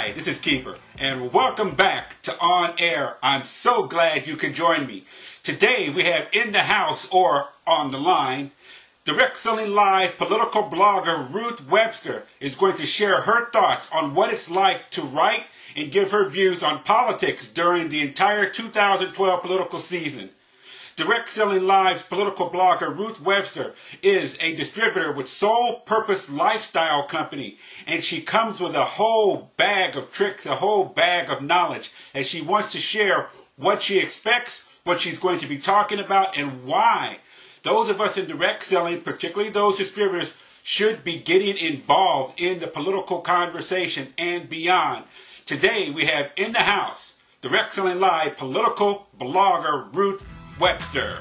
Hi, this is Keeper, and welcome back to On Air. I'm so glad you can join me. Today we have in the house, or on the line, Direct Selling Live political blogger Ruth Webster is going to share her thoughts on what it's like to write and give her views on politics during the entire 2012 political season. Direct Selling Live's political blogger Ruth Webster is a distributor with Soul Purpose Lifestyle Company, and she comes with a whole bag of tricks, a whole bag of knowledge, as she wants to share what she expects, what she's going to be talking about, and why those of us in direct selling, particularly those distributors, should be getting involved in the political conversation and beyond. Today we have in the house Direct Selling Live political blogger Ruth Webster.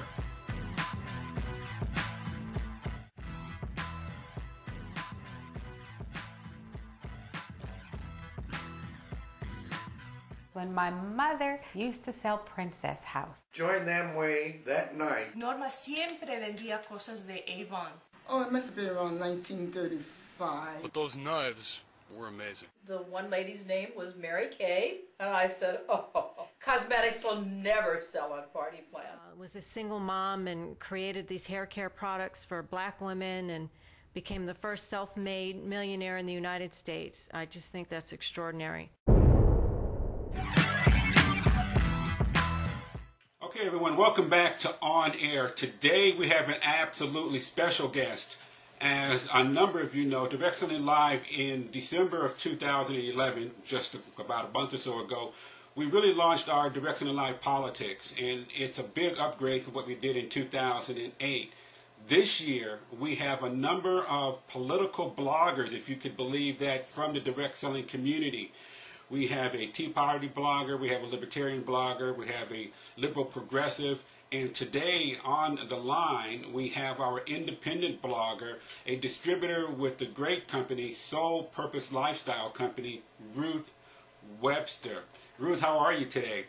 When my mother used to sell Princess House. Joined them way that night. Norma siempre vendía cosas de Avon. Oh, it must have been around 1935. But those knives were amazing. The one lady's name was Mary Kay, and I said, oh, cosmetics will never sell on Party Plan. Was a single mom and created these hair care products for black women and became the first self-made millionaire in the United States. I just think that's extraordinary. Okay, everyone, welcome back to On Air. Today we have an absolutely special guest. As a number of you know, Direct Selling Live in December of 2011, just about a month or so ago, we really launched our Direct Selling Live Politics, and it's a big upgrade from what we did in 2008. This year, we have a number of political bloggers, if you could believe that, from the direct selling community. We have a Tea Party blogger, we have a Libertarian blogger, we have a liberal progressive, and today on the line we have our independent blogger, a distributor with the great company, Soul Purpose Lifestyle Company, Ruth Webster. Ruth, how are you today?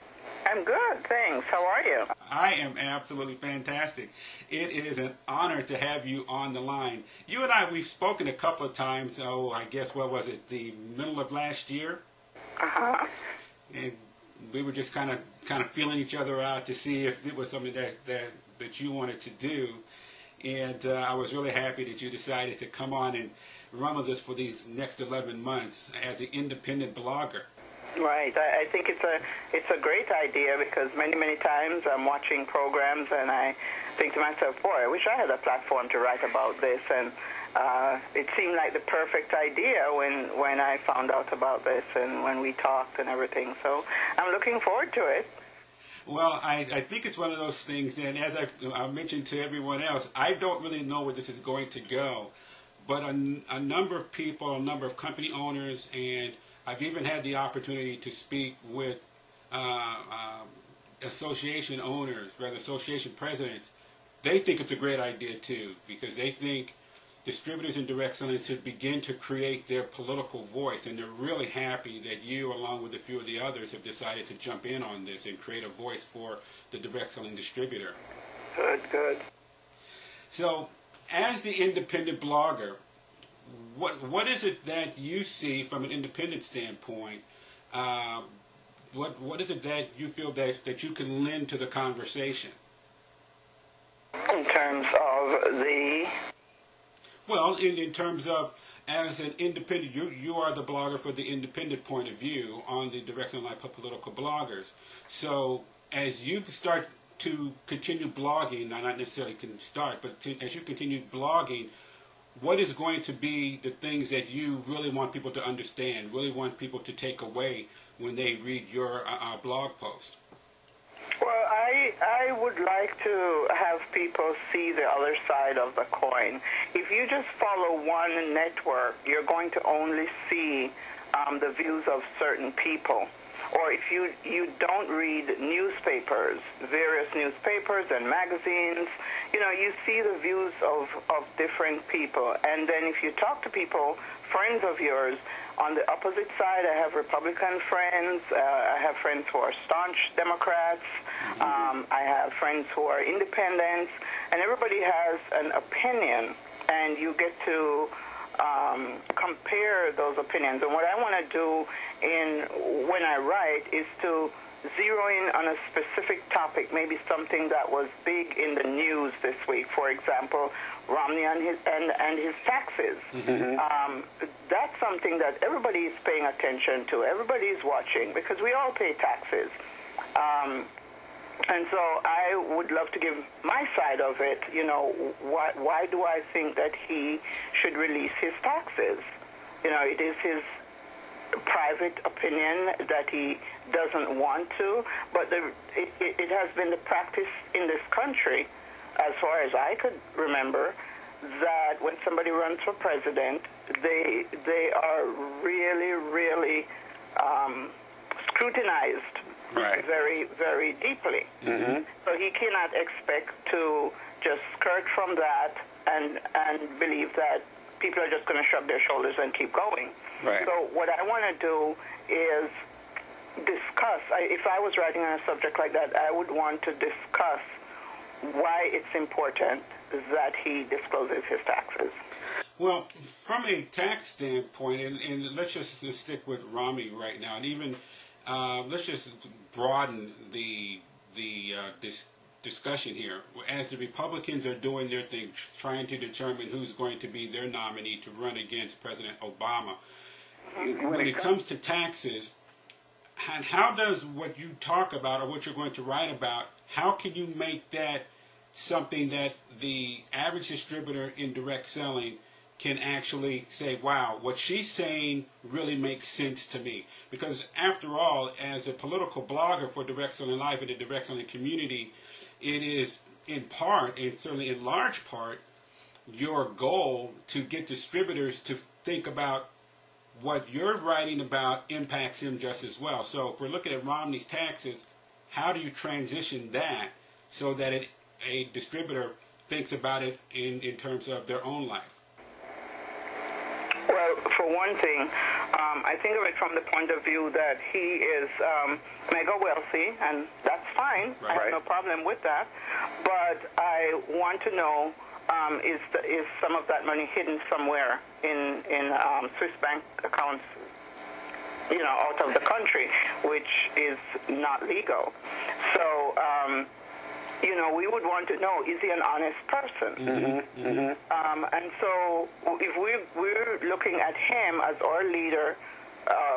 I'm good, thanks. How are you? I am absolutely fantastic. It is an honor to have you on the line. You and I, we've spoken a couple of times, I guess, what was it, the middle of last year? Uh-huh. And we were just kind of feeling each other out to see if it was something that you wanted to do. And I was really happy that you decided to come on and run with us for these next 11 months as an independent blogger. Right. I think it's a great idea because many times I'm watching programs and I think to myself, boy, I wish I had a platform to write about this. And it seemed like the perfect idea when I found out about this and when we talked and everything. So I'm looking forward to it. Well, I think it's one of those things, and as I've mentioned to everyone else, I don't really know where this is going to go. But a number of people, a number of company owners, and I've even had the opportunity to speak with association owners, rather association presidents. They think it's a great idea too, because they think distributors and direct selling should begin to create their political voice, and they're really happy that you, along with a few of the others, have decided to jump in on this and create a voice for the direct selling distributor. Good. So, as the independent blogger, what is it that you see from an independent standpoint? What is it that you feel that you can lend to the conversation? In terms of the... Well, in terms of, as an independent, you are the blogger for the independent point of view on the Direct Selling Live political bloggers. So as you start to continue blogging, not necessarily can start, but as you continue blogging, what is going to be the things that you really want people to understand, really want people to take away when they read your blog post? Well, I would like to have people see the other side of the coin. If you just follow one network, you're going to only see the views of certain people. Or if you don't read newspapers, various newspapers and magazines, you see the views of different people. And then if you talk to people, friends of yours, on the opposite side, I have Republican friends. I have friends who are staunch Democrats. I have friends who are independents. And everybody has an opinion. And you get to compare those opinions. And what I want to do when I write is to zero in on a specific topic, maybe something that was big in the news this week. For example, Romney and his taxes. That's something that everybody is paying attention to. Everybody is watching because we all pay taxes. And so I would love to give my side of it. You know, why do I think that he should release his taxes? You know, it is his private opinion that he doesn't want to, but it has been the practice in this country, as far as I could remember, that when somebody runs for president, they are really, really scrutinized very, very deeply. So he cannot expect to just skirt from that and believe that people are just going to shrug their shoulders and keep going. So what I want to do is discuss. If I was writing on a subject like that, I would want to discuss why it's important that he discloses his taxes. Well, from a tax standpoint, and let's just stick with Romney right now, and even let's just broaden the discussion here. As the Republicans are doing their thing, trying to determine who's going to be their nominee to run against President Obama, when it comes to taxes, and how does what you talk about or what you're going to write about, how can you make that something that the average distributor in direct selling can actually say, wow, what she's saying really makes sense to me? Because after all, as a political blogger for Direct Selling Live and the direct selling community, it is in part, and certainly in large part, your goal to get distributors to think about what you're writing about impacts him just as well. So if we're looking at Romney's taxes, how do you transition that so that a distributor thinks about it in terms of their own life? Well, for one thing, I think of it from the point of view that he is mega wealthy, and that's fine. I have no problem with that. But I want to know, is some of that money hidden somewhere in Swiss bank accounts, you know, out of the country, which is not legal. So, you know, we would want to know, is he an honest person? And so if we're looking at him as our leader,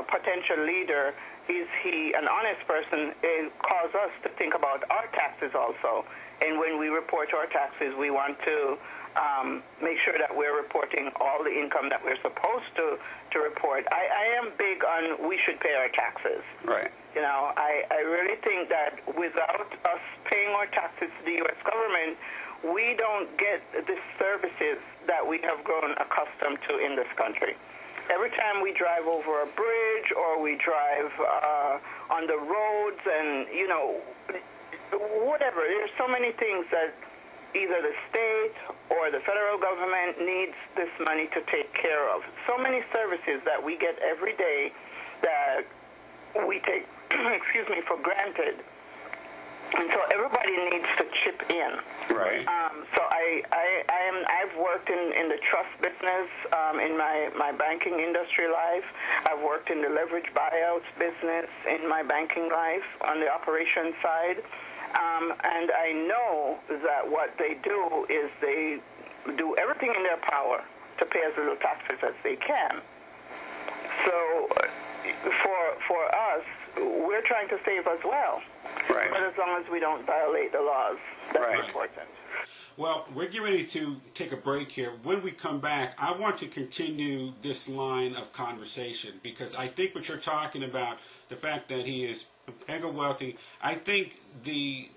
potential leader, is he an honest person? It causes us to think about our taxes also. And when we report our taxes, we want to make sure that we're reporting all the income that we're supposed to report. I am big on we should pay our taxes. You know, I really think that without us paying our taxes to the U.S. government, we don't get the services that we have grown accustomed to in this country. Every time we drive over a bridge or we drive on the roads and, you know, whatever, there's so many things that either the state or the federal government needs this money to take care of. So many services that we get every day that we take, excuse me, for granted. And so everybody needs to chip in. So I've worked in the trust business in my banking industry life. I've worked in the leverage buyouts business in my banking life on the operations side. And I know that what they do is they do everything in their power to pay as little taxes as they can. So for us, we're trying to save as well. But as long as we don't violate the laws, that's important. Well, we're getting ready to take a break here. When we come back, I want to continue this line of conversation because I think what you're talking about, the fact that he is mega wealthy, I think the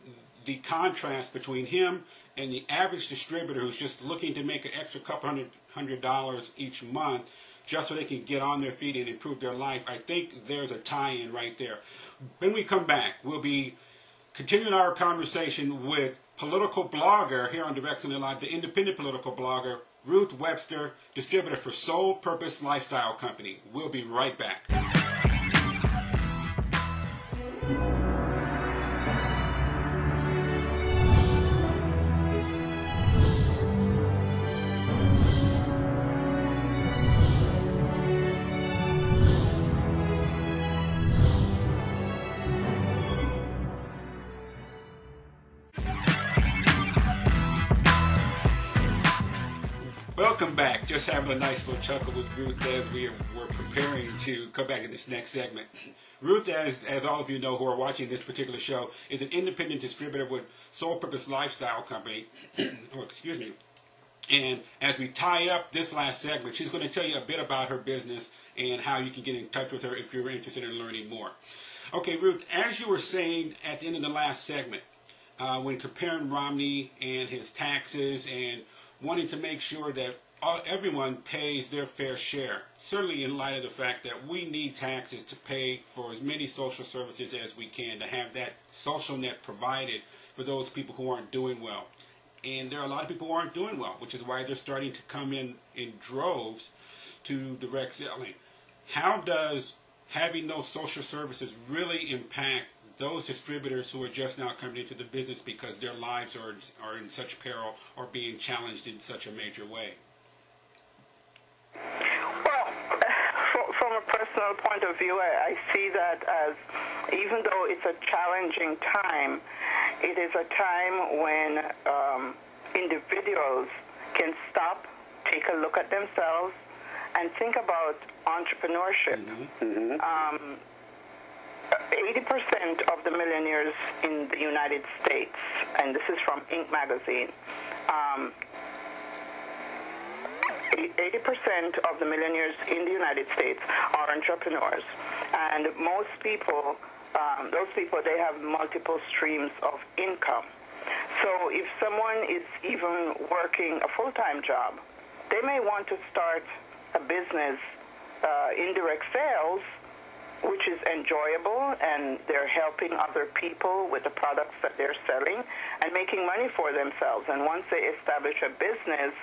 contrast between him and the average distributor who's just looking to make an extra couple $100 each month just so they can get on their feet and improve their life, I think there's a tie-in right there. When we come back, we'll be continuing our conversation with political blogger here on Direct Selling Live, the independent political blogger, Ruth Webster, distributor for Soul Purpose Lifestyle Company. We'll be right back. Welcome back. Just having a nice little chuckle with Ruth as we were preparing to come back in this next segment. Ruth, as all of you know who are watching this particular show, is an independent distributor with Sole Purpose Lifestyle Company. Excuse me. And as we tie up this last segment, she's going to tell you a bit about her business and how you can get in touch with her if you're interested in learning more. Okay, Ruth, as you were saying at the end of the last segment, when comparing Romney and his taxes and wanting to make sure that everyone pays their fair share, certainly in light of the fact that we need taxes to pay for as many social services as we can, to have that social net provided for those people who aren't doing well. And there are a lot of people who aren't doing well, which is why they're starting to come in droves to direct selling. How does having those social services really impact those distributors who are just now coming into the business because their lives are in such peril or being challenged in such a major way? Well, from a personal point of view, I see that as, even though it's a challenging time, it is a time when individuals can stop, take a look at themselves, and think about entrepreneurship. 80% of the millionaires in the United States, and this is from Inc. magazine, 80% of the millionaires in the United States are entrepreneurs. And most people, those people, they have multiple streams of income. So if someone is even working a full-time job, they may want to start a business in direct sales, which is enjoyable, and they're helping other people with the products that they're selling and making money for themselves. And once they establish a business,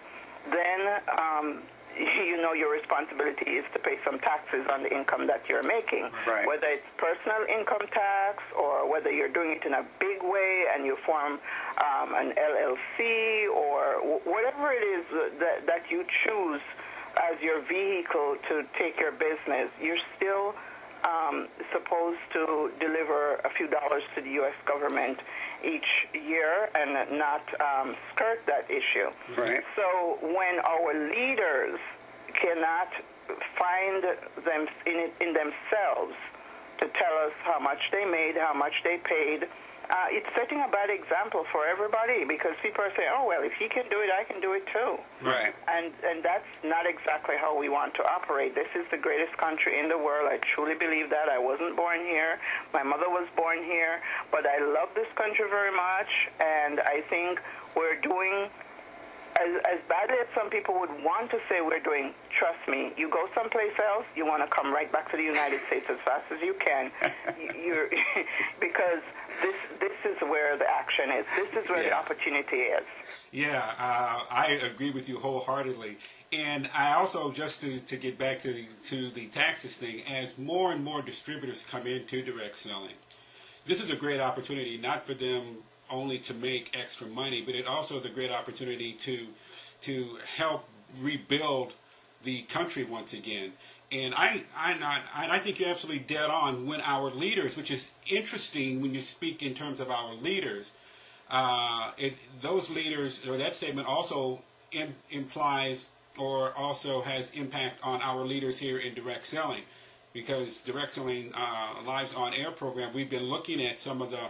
then you know your responsibility is to pay some taxes on the income that you're making, Right. whether it's personal income tax or whether you're doing it in a big way and you form an LLC or whatever it is that you choose as your vehicle to take your business. You're still supposed to deliver a few dollars to the U.S. government each year and not skirt that issue. Right. So when our leaders cannot find them in themselves to tell us how much they made, how much they paid, it's setting a bad example for everybody, because people are saying, oh, well, if he can do it, I can do it too. Right. And that's not exactly how we want to operate. This is the greatest country in the world. I truly believe that. I wasn't born here. My mother was born here. But I love this country very much, and I think we're doing as badly as some people would want to say we're doing. Trust me, you go someplace else, you want to come right back to the United States as fast as you can. Because this is where the action is. This is where the opportunity is. Yeah, I agree with you wholeheartedly. And I also, just to get back to the taxes thing, as more and more distributors come into direct selling, this is a great opportunity, not for them only to make extra money, but it also is a great opportunity to help rebuild the country once again. And I think you're absolutely dead on when our leaders, which is interesting when you speak in terms of our leaders, those leaders, or that statement also implies or also has impact on our leaders here in direct selling, because Direct Selling Live's OnAIR program, we've been looking at some of the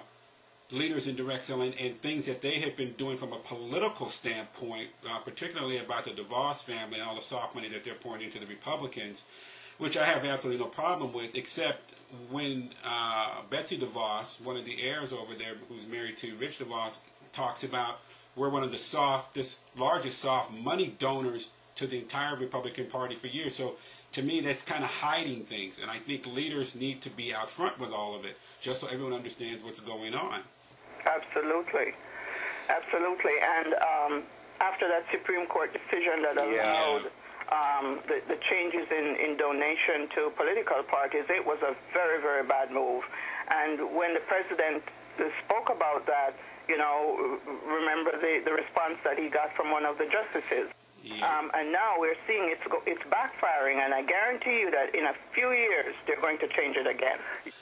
leaders in direct selling and things that they have been doing from a political standpoint, particularly about the DeVos family and all the soft money that they're pouring into the Republicans, which I have absolutely no problem with, except when Betsy DeVos, one of the heirs over there who's married to Rich DeVos, talks about we're one of the largest soft money donors to the entire Republican Party for years. So to me, that's kind of hiding things, and I think leaders need to be out front with all of it, just so everyone understands what's going on. Absolutely. Absolutely. And after that Supreme Court decision that allowed the changes in donation to political parties, it was a very, very bad move. And when the president spoke about that, you know, remember the response that he got from one of the justices. Yeah. And now we're seeing it's backfiring, and I guarantee you that in a few years they're going to change it again.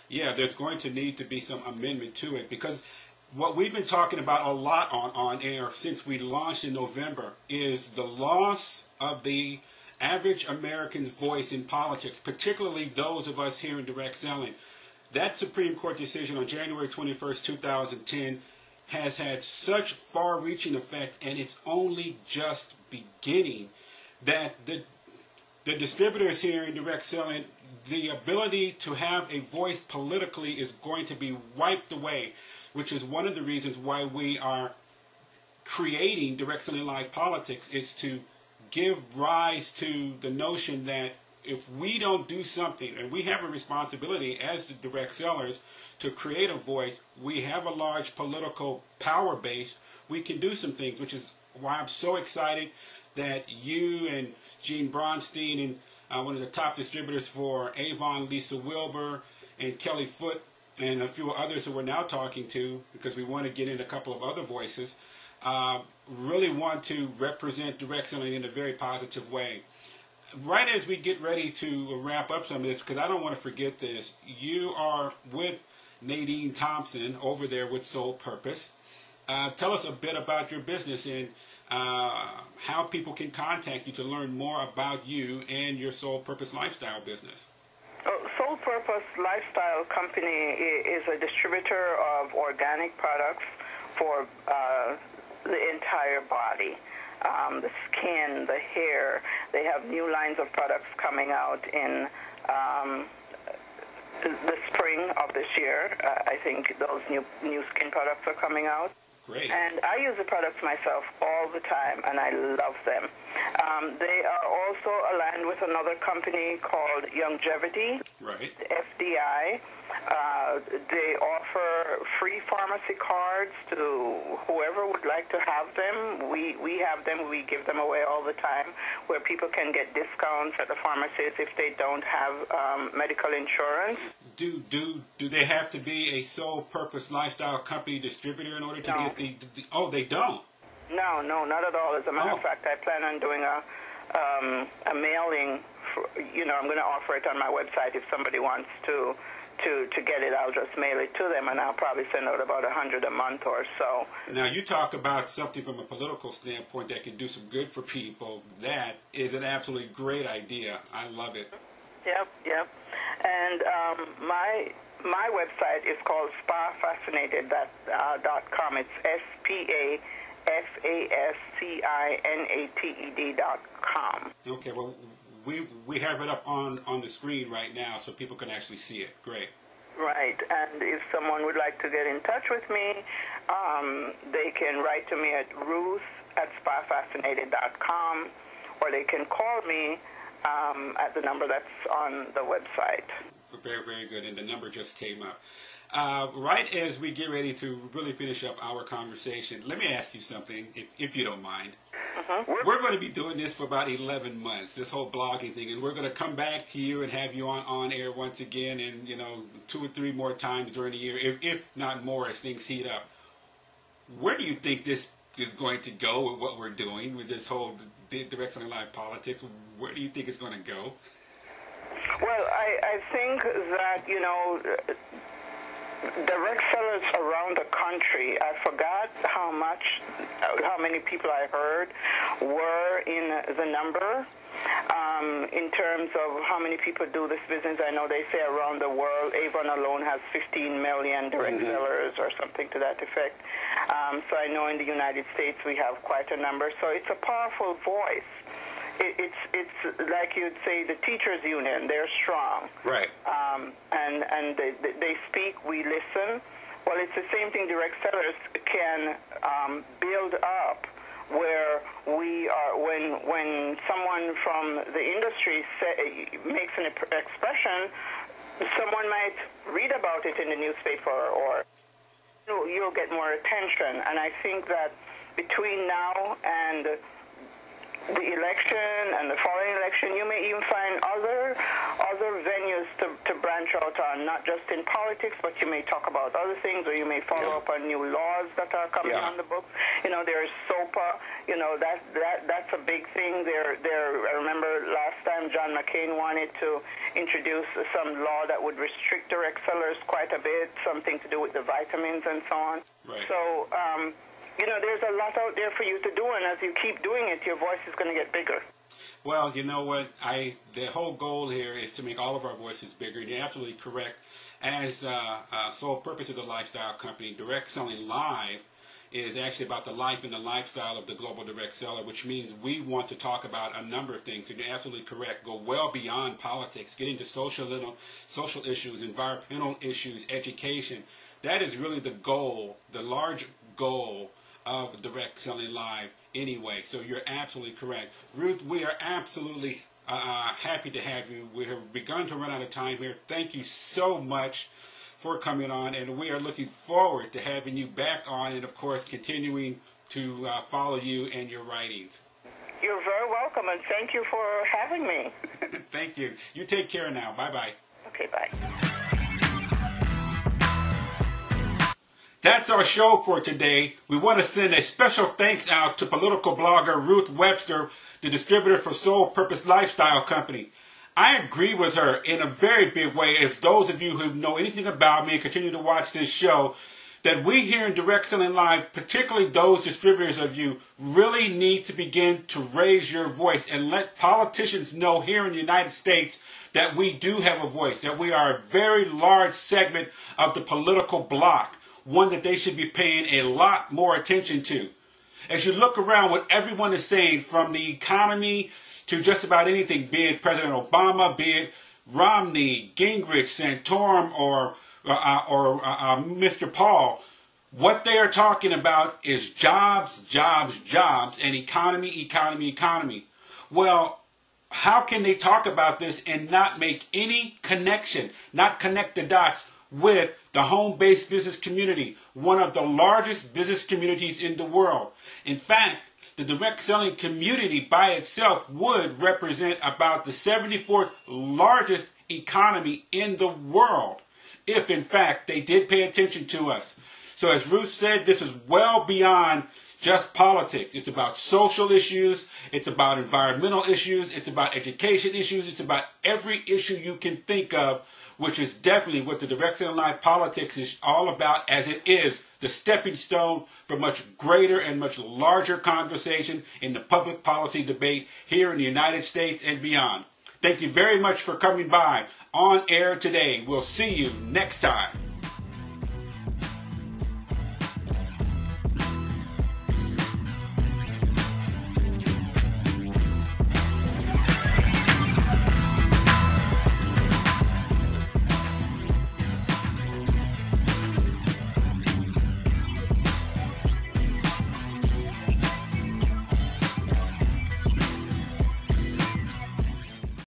Yeah, there's going to need to be some amendment to it, because what we've been talking about a lot on air since we launched in November is the loss of the average American's voice in politics, particularly those of us here in direct selling. That Supreme Court decision on January 21st, 2010 has had such far-reaching effect, and it's only just beginning, that the distributors here in direct selling, the ability to have a voice politically is going to be wiped away, which is one of the reasons why we are creating Direct Selling Live Politics, is to give rise to the notion that if we don't do something, and we have a responsibility as the direct sellers to create a voice, we have a large political power base, we can do some things, which is why I'm so excited that you and Gene Bronstein and one of the top distributors for Avon, Lisa Wilbur, and Kelly Foote, and a few others who we're now talking to, because we want to get in a couple of other voices, really want to represent direct selling in a very positive way. Right as we get ready to wrap up some of this, because I don't want to forget this, you are with Nadine Thompson over there with Soul Purpose. Tell us a bit about your business and how people can contact you to learn more about you and your Soul Purpose Lifestyle business. Soul Purpose Lifestyle Company is a distributor of organic products for the entire body. The skin, the hair. They have new lines of products coming out in the spring of this year. I think those new skin products are coming out. Great. And I use the products myself all the time, and I love them. They are also aligned with another company called Longevity, right. FDI. They offer free pharmacy cards to whoever would like to have them. We have them. We give them away all the time, where people can get discounts at the pharmacies if they don't have medical insurance. Do they have to be a Soul Purpose Lifestyle Company distributor in order to get the oh, they don't? No, not at all. As a matter of fact, I plan on doing a mailing. I'm going to offer it on my website if somebody wants to get it. I'll just mail it to them, and I'll probably send out about 100 a month or so. Now, you talk about something from a political standpoint that can do some good for people. That is an absolutely great idea. I love it. Yep. And my website is called spafascinated.com. It's spafascinated.com. Okay, well, we have it up on the screen right now so people can actually see it. Great. Right, and if someone would like to get in touch with me, they can write to me at ruth@spafascinated.com, or they can call me at the number that's on the website. Very, very good, and the number just came up. Right as we get ready to really finish up our conversation, let me ask you something, if you don't mind. We're going to be doing this for about 11 months, this whole blogging thing, and we're going to come back to you and have you on air once again, and 2 or 3 more times during the year, if not more, as things heat up. Where do you think this is going to go with what we're doing with this whole Direct Selling Live Politics? Where do you think it's going to go? Well, I think that, direct sellers around the country, I forgot how many people I heard were in the number in terms of how many people do this business. I know they say around the world, Avon alone has 15 million direct sellers or something to that effect. So I know in the United States we have quite a number. So it's a powerful voice. It's like you'd say the teachers union. They're strong, right? And they speak. We listen. Well, it's the same thing. Direct sellers can build up where we are. When someone from the industry makes an expression, someone might read about it in the newspaper, or you'll get more attention. And I think that between now and the election and the following election, you may even find other venues to branch out on, not just in politics, but you may talk about other things, or you may follow up on new laws that are coming on the books. There's SOPA, that's a big thing. I remember last time time, John McCain wanted to introduce some law that would restrict direct sellers quite a bit, something to do with the vitamins and so on. Right. So, you know, there's a lot out there for you to do, and as you keep doing it, your voice is going to get bigger. Well, you know what? The whole goal here is to make all of our voices bigger. And you're absolutely correct. As sole purpose of the lifestyle company, Direct Selling Live is actually about the life and the lifestyle of the global direct seller, which means we want to talk about a number of things. And you're absolutely correct. Go well beyond politics, get into social issues, environmental issues, education. That is really the goal, the large goal of Direct Selling Live anyway. So you're absolutely correct. Ruth, we are absolutely happy to have you. We have begun to run out of time here. Thank you so much for coming on, and we are looking forward to having you back on and, of course, continuing to follow you and your writings. You're very welcome, and thank you for having me. Thank you. You take care now. Bye-bye. Okay, bye. That's our show for today. We want to send a special thanks out to political blogger Ruth Webster, the distributor for Soul Purpose Lifestyle Company. I agree with her in a very big way. As those of you who know anything about me and continue to watch this show, that we here in Direct Selling Live, particularly those distributors of you, really need to begin to raise your voice and let politicians know here in the United States that we do have a voice, that we are a very large segment of the political bloc, one that they should be paying a lot more attention to. As you look around what everyone is saying, from the economy to just about anything, be it President Obama, be it Romney, Gingrich, Santorum, or Mr. Paul, what they are talking about is jobs, jobs, jobs, and economy, economy, economy. Well, how can they talk about this and not make any connection, not connect the dots with the home-based business community, one of the largest business communities in the world? In fact, the direct selling community by itself would represent about the 74th largest economy in the world, if in fact they did pay attention to us. So as Ruth said, this is well beyond just politics. It's about social issues, it's about environmental issues, it's about education issues, it's about every issue you can think of, which is definitely what the Direct Selling Live politics is all about, as it is the stepping stone for much greater and much larger conversation in the public policy debate here in the United States and beyond. Thank you very much for coming by On Air today. We'll see you next time.